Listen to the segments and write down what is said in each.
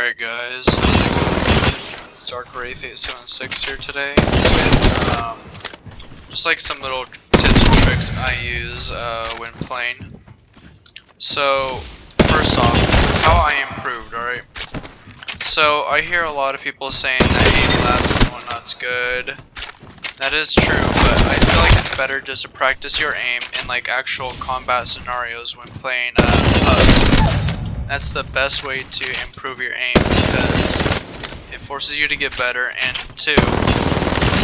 Alright guys, how's it going? It's Dark Wraith 876 here today with just like some little tips and tricks I use when playing. So first off, how I improved, alright? So I hear a lot of people saying that aim left and whatnot's good. That is true, but I feel like it's better just to practice your aim in like actual combat scenarios when playing pubs. That's the best way to improve your aim because it forces you to get better, and two,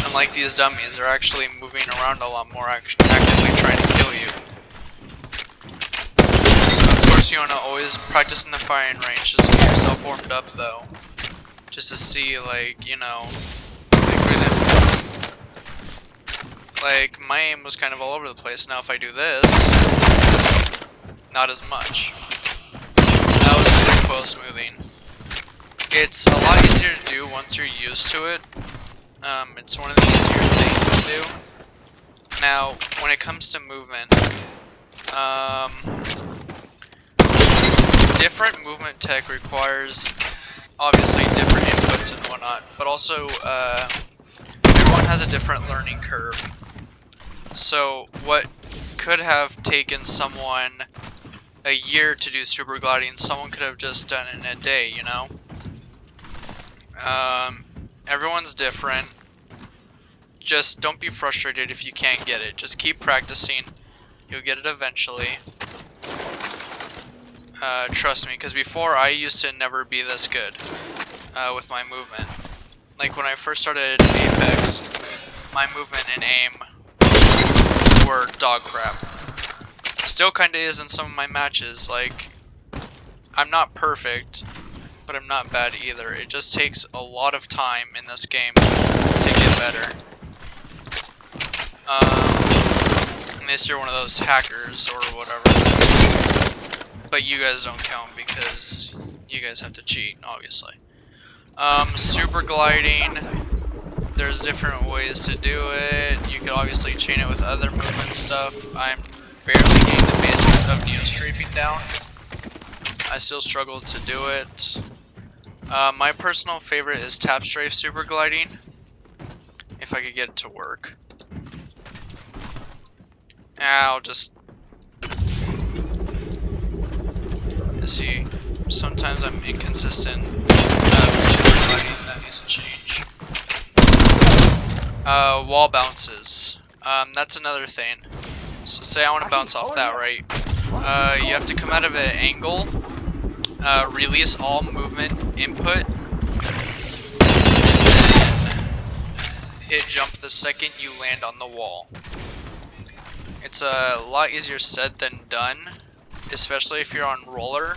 unlike these dummies, they're actually moving around a lot more, actively trying to kill you. So of course you want to always practice in the firing range just to get yourself warmed up though. Just to see, like, you know, like for example, like my aim was kind of all over the place. Now if I do this, not as much. That was recoil smoothing. It's a lot easier to do once you're used to it. It's one of the easier things to do. Now, when it comes to movement, different movement tech requires obviously different inputs and whatnot, but also everyone has a different learning curve. So what could have taken someone a year to do super gliding, someone could have just done it in a day, you know? Everyone's different. Just don't be frustrated if you can't get it. Just keep practicing. You'll get it eventually. Trust me, because before I used to never be this good with my movement. Like when I first started Apex, my movement and aim were dog crap. Still kinda is in some of my matches. Like, I'm not perfect, but I'm not bad either. It just takes a lot of time in this game to get better. Unless you're one of those hackers or whatever. But you guys don't count because you guys have to cheat, obviously. Super gliding. There's different ways to do it. You could obviously chain it with other movement stuff. I'm barely getting the basics of neo strafing down. I still struggle to do it. My personal favorite is tap strafe super gliding, if I could get it to work. I'll just see. Sometimes I'm inconsistent with super gliding. That needs to change. Wall bounces. That's another thing. So say I want to bounce off that, right? You have to come out of an angle, release all movement input, and then hit jump the second you land on the wall. It's a lot easier said than done, especially if you're on roller.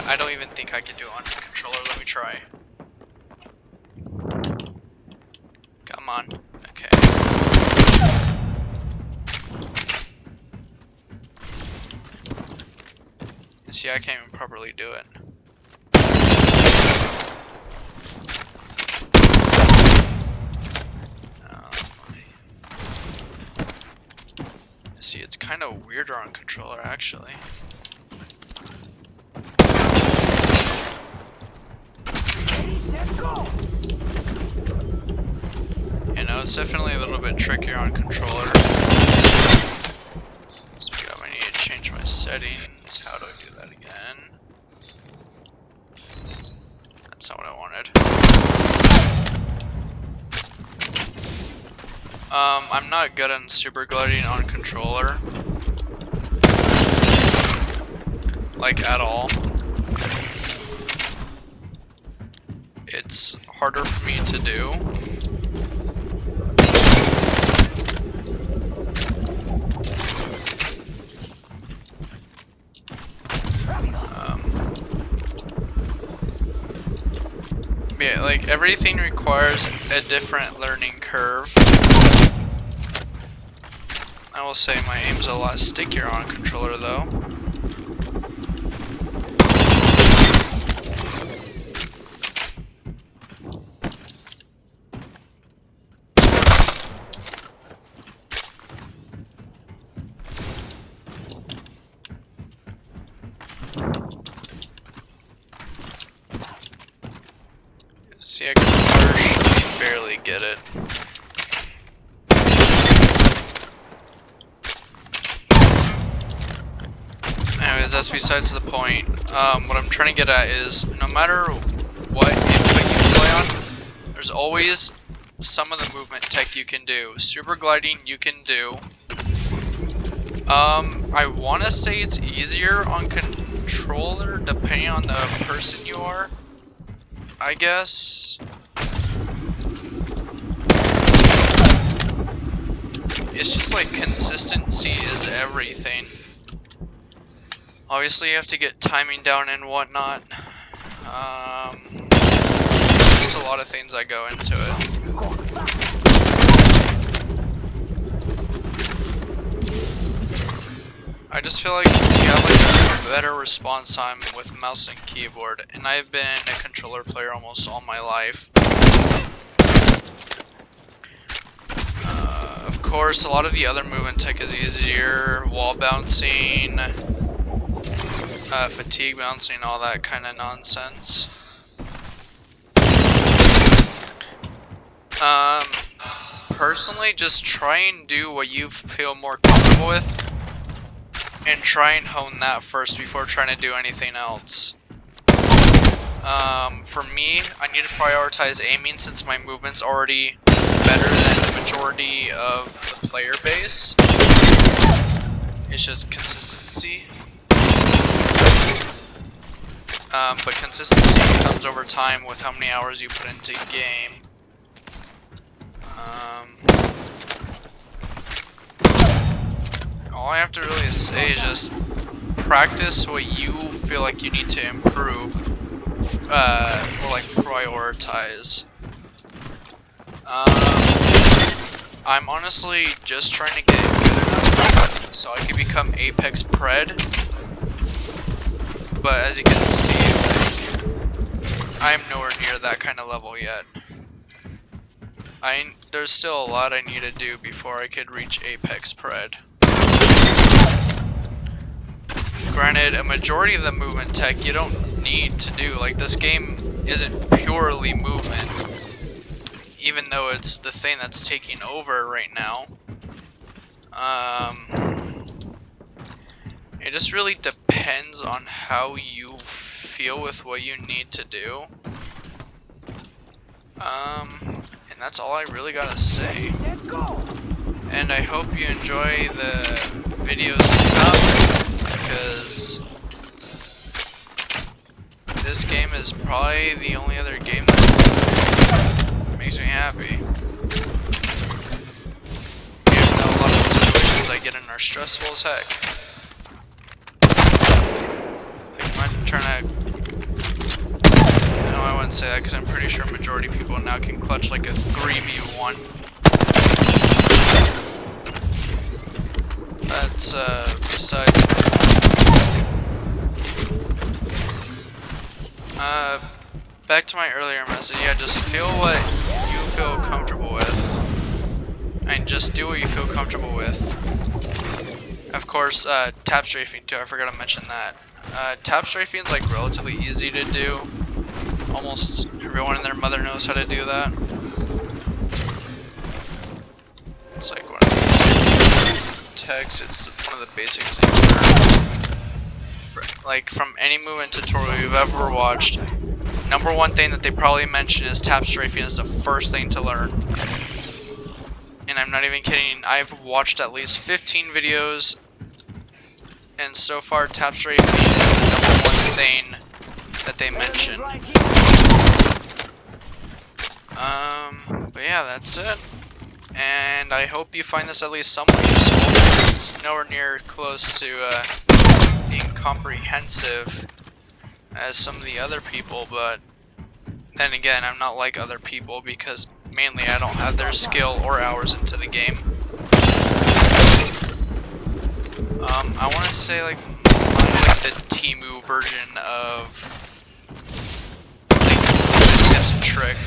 I don't even think I can do it on controller. Let me try. Come on. Okay. See, I can't even properly do it. See, it's kind of weirder on controller, actually. You know, it's definitely a little bit trickier on controller. Speaking of, I need to change my settings. How do I do that again? That's not what I wanted. I'm not good on super gliding on controller. Like, at all. It's harder for me to do. Yeah, like everything requires a different learning curve. I will say my aim's a lot stickier on controller though. See, I can barely get it. Anyways, that's besides the point. What I'm trying to get at is, no matter what input you play on, there's always some of the movement tech you can do. Super gliding you can do. I want to say it's easier on controller depending on the person you are, I guess. It's just like consistency is everything. Obviously you have to get timing down and whatnot. Just a lot of things that go into it. I just feel like you have like a better response time with mouse and keyboard, and I've been a controller player almost all my life. Of course, a lot of the other movement tech is easier, wall bouncing, fatigue bouncing, all that kind of nonsense. Personally, just try and do what you feel more comfortable with, and try and hone that first before trying to do anything else. For me, I need to prioritize aiming since my movement's already better than the majority of the player base. It's just consistency. But consistency comes over time with how many hours you put into a game. All I have to really say is just practice what you feel like you need to improve, or like prioritize. I'm honestly just trying to get good enough so I can become Apex Pred. But as you can see, like, I'm nowhere near that kind of level yet. There's still a lot I need to do before I could reach Apex Pred. Granted, a majority of the movement tech you don't need to do. Like, this game isn't purely movement, even though it's the thing that's taking over right now. It just really depends on how you feel with what you need to do. And that's all I really gotta say. And I hope you enjoy the videos to come, because this game is probably the only other game that makes me happy. Even though a lot of the situations I get in are stressful as heck. Like, I'm trying to... No, I wouldn't say that, because I'm pretty sure majority of people now can clutch like a 3v1. That's, besides... Back to my earlier message, yeah, just feel what you feel comfortable with. And just do what you feel comfortable with. Of course, tap strafing too, I forgot to mention that. Tap strafing is like relatively easy to do. Almost everyone and their mother knows how to do that. It's like one of these techs, it's one of the basics that you learn. Like, from any movement tutorial you've ever watched, number one thing that they probably mention is tap strafing is the first thing to learn. And I'm not even kidding, I've watched at least 15 videos, and so far tap strafing is the number one thing that they mention. But yeah, that's it. And I hope you find this at least somewhat useful. It's nowhere near close to being comprehensive as some of the other people, but then again, I'm not like other people because mainly I don't have their skill or hours into the game. I want to say like mine's like the Temu version of like the tips and trick.